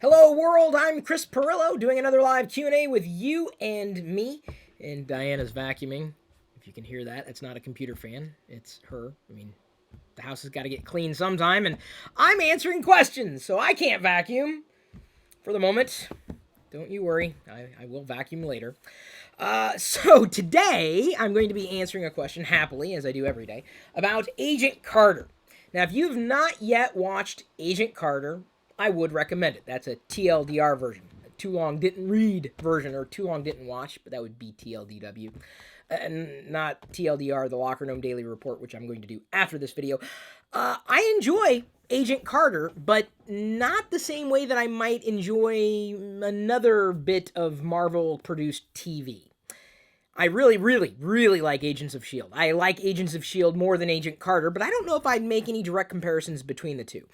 Hello world, I'm Chris Pirillo doing another live Q&A with you and me. And Diana's vacuuming. If you can hear that, it's not a computer fan, it's her. I mean, the house has got to get clean sometime, and I'm answering questions, so I can't vacuum for the moment. Don't you worry, I will vacuum later. So today, I'm going to be answering a question, happily, as I do every day, about Agent Carter. Now, if you've not yet watched Agent Carter, I would recommend it. That's a TLDR version. A too long didn't read version, or too long didn't watch, but that would be TLDW. And not TLDR, the LockerGnome Daily Report, which I'm going to do after this video. I enjoy Agent Carter, but not the same way that I might enjoy another bit of Marvel-produced TV. I really, really, really like Agents of S.H.I.E.L.D. I like Agents of S.H.I.E.L.D. more than Agent Carter, but I don't know if I'd make any direct comparisons between the two.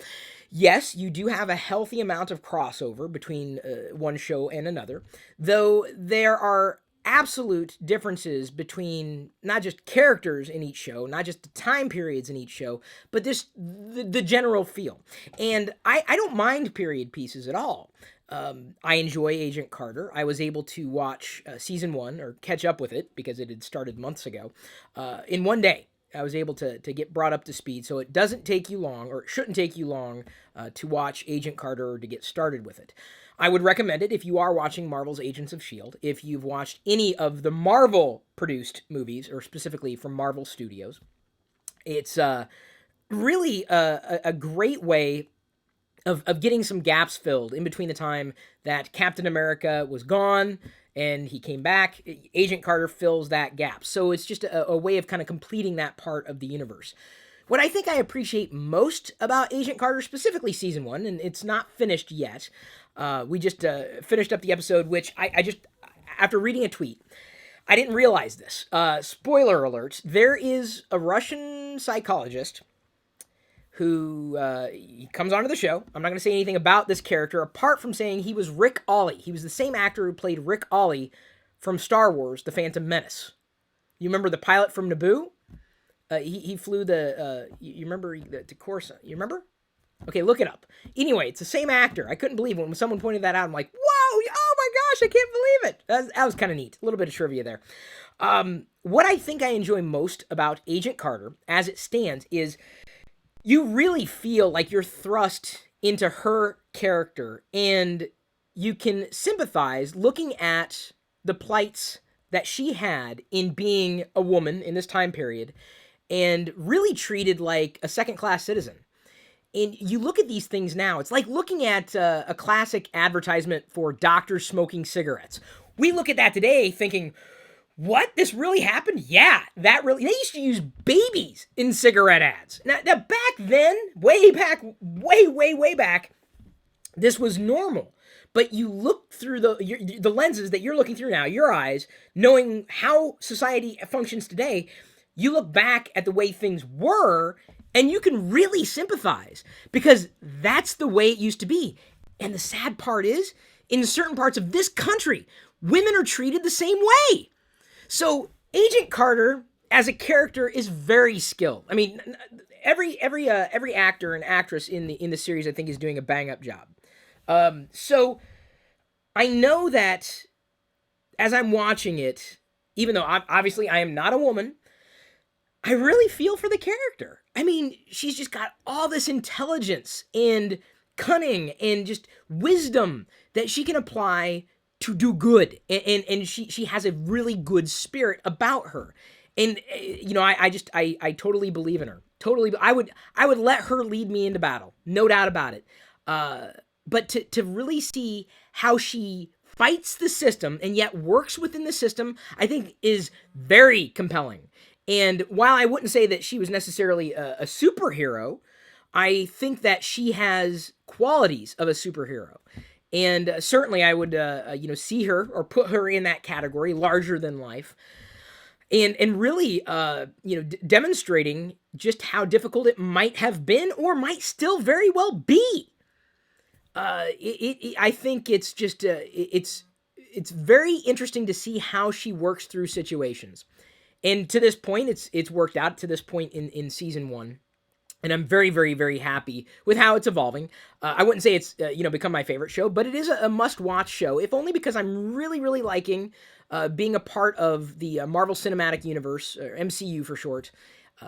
Yes, you do have a healthy amount of crossover between one show and another, though there are absolute differences between not just characters in each show, not just the time periods in each show, but the general feel. And I don't mind period pieces at all. I enjoy Agent Carter. I was able to watch season one, or catch up with it because it had started months ago, in one day. I was able to get brought up to speed, so it doesn't take you long, or it shouldn't take you long, to watch Agent Carter or to get started with it. I would recommend it if you are watching Marvel's Agents of S.H.I.E.L.D., if you've watched any of the Marvel-produced movies, or specifically from Marvel Studios. It's really a great way of getting some gaps filled in between the time that Captain America was gone and he came back. Agent Carter fills that gap. So it's just a way of kind of completing that part of the universe. What I think I appreciate most about Agent Carter, specifically season one, and it's not finished yet. We just finished up the episode, which I just, after reading a tweet, I didn't realize this. Spoiler alert, there is a Russian psychologist who he comes onto the show. I'm not going to say anything about this character apart from saying he was Rick Ollie. He was the same actor who played Rick Ollie from Star Wars: The Phantom Menace. You remember the pilot from Naboo? He flew the you remember the Coruscant? You remember? Okay, look it up. Anyway, it's the same actor. I couldn't believe it when someone pointed that out. I'm like, whoa! Oh my gosh, I can't believe it. That was kind of neat. A little bit of trivia there. What I think I enjoy most about Agent Carter, as it stands, is you really feel like you're thrust into her character, and you can sympathize looking at the plights that she had in being a woman in this time period, and really treated like a second-class citizen. And you look at these things now, it's like looking at a classic advertisement for doctors smoking cigarettes. We look at that today thinking, what? This really happened? Yeah, that really... They used to use babies in cigarette ads. Now back then, way back, this was normal. But you look through the lenses that you're looking through now, your eyes, knowing how society functions today, you look back at the way things were, and you can really sympathize, because that's the way it used to be. And the sad part is, in certain parts of this country, women are treated the same way. So Agent Carter, as a character, is very skilled. I mean, every actor and actress in the series, I think, is doing a bang up job. So I know that as I'm watching it, even though obviously I am not a woman, I really feel for the character. I mean, she's just got all this intelligence and cunning and just wisdom that she can apply to do good, and she has a really good spirit about her, and you know, I totally believe in her. Totally, I would let her lead me into battle, no doubt about it. But to really see how she fights the system and yet works within the system, I think is very compelling. And while I wouldn't say that she was necessarily a superhero, I think that she has qualities of a superhero. And certainly I would, see her or put her in that category, larger than life. And really, demonstrating just how difficult it might have been, or might still very well be. I think it's just, it's very interesting to see how she works through situations. And to this point, it's worked out to this point in season one. And I'm very, very, very happy with how it's evolving. I wouldn't say it's become my favorite show, but it is a must-watch show, if only because I'm really, really liking being a part of the Marvel Cinematic Universe, or MCU for short,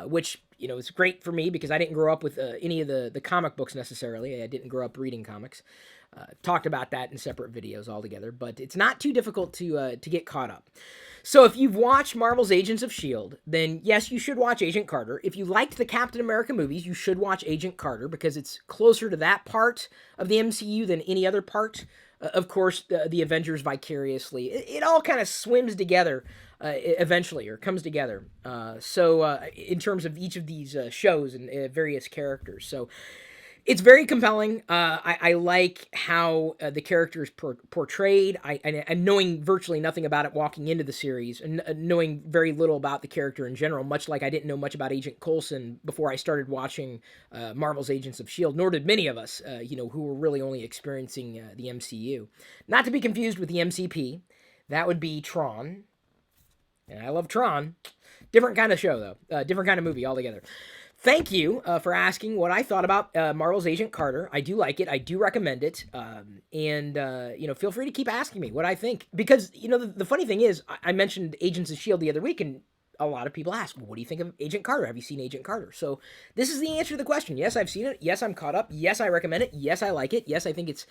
which is great for me because I didn't grow up with any of the comic books necessarily. I didn't grow up reading comics. Talked about that in separate videos altogether, but it's not too difficult to get caught up. So if you've watched Marvel's Agents of S.H.I.E.L.D., then yes, you should watch Agent Carter. If you liked the Captain America movies, you should watch Agent Carter because it's closer to that part of the MCU than any other part. Of course, the Avengers vicariously. It all kind of swims together eventually, or comes together. In terms of each of these shows and various characters. So it's very compelling. I like how the character is portrayed. And knowing virtually nothing about it walking into the series, and knowing very little about the character in general, much like I didn't know much about Agent Coulson before I started watching Marvel's Agents of S.H.I.E.L.D., nor did many of us, who were really only experiencing the MCU. Not to be confused with the MCP. That would be Tron. And I love Tron. Different kind of show, though. Different kind of movie altogether. Thank you for asking what I thought about Marvel's Agent Carter. I do like it. I do recommend it. Feel free to keep asking me what I think. Because, the funny thing is, I mentioned Agents of S.H.I.E.L.D. the other week, and a lot of people ask, well, what do you think of Agent Carter? Have you seen Agent Carter? So this is the answer to the question. Yes, I've seen it. Yes, I'm caught up. Yes, I recommend it. Yes, I like it. Yes, I think it's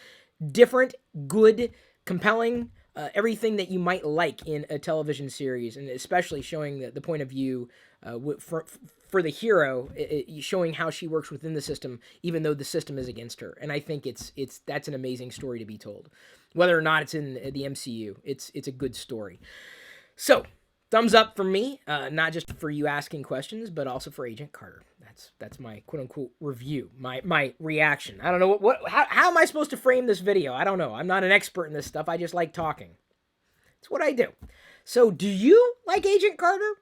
different, good, compelling, everything that you might like in a television series, and especially showing the point of view for the hero, showing how she works within the system, even though the system is against her. And I think that's an amazing story to be told. Whether or not it's in the MCU, it's a good story. So, thumbs up from me, not just for you asking questions, but also for Agent Carter. That's my quote-unquote review, my reaction. I don't know how am I supposed to frame this video? I don't know. I'm not an expert in this stuff. I just like talking. It's what I do. So, do you like Agent Carter?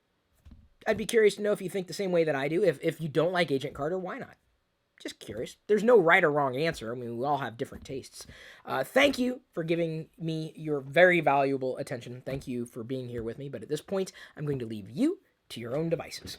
I'd be curious to know if you think the same way that I do. If you don't like Agent Carter, why not? Just curious. There's no right or wrong answer. I mean, we all have different tastes. Thank you for giving me your very valuable attention. Thank you for being here with me. But at this point, I'm going to leave you to your own devices.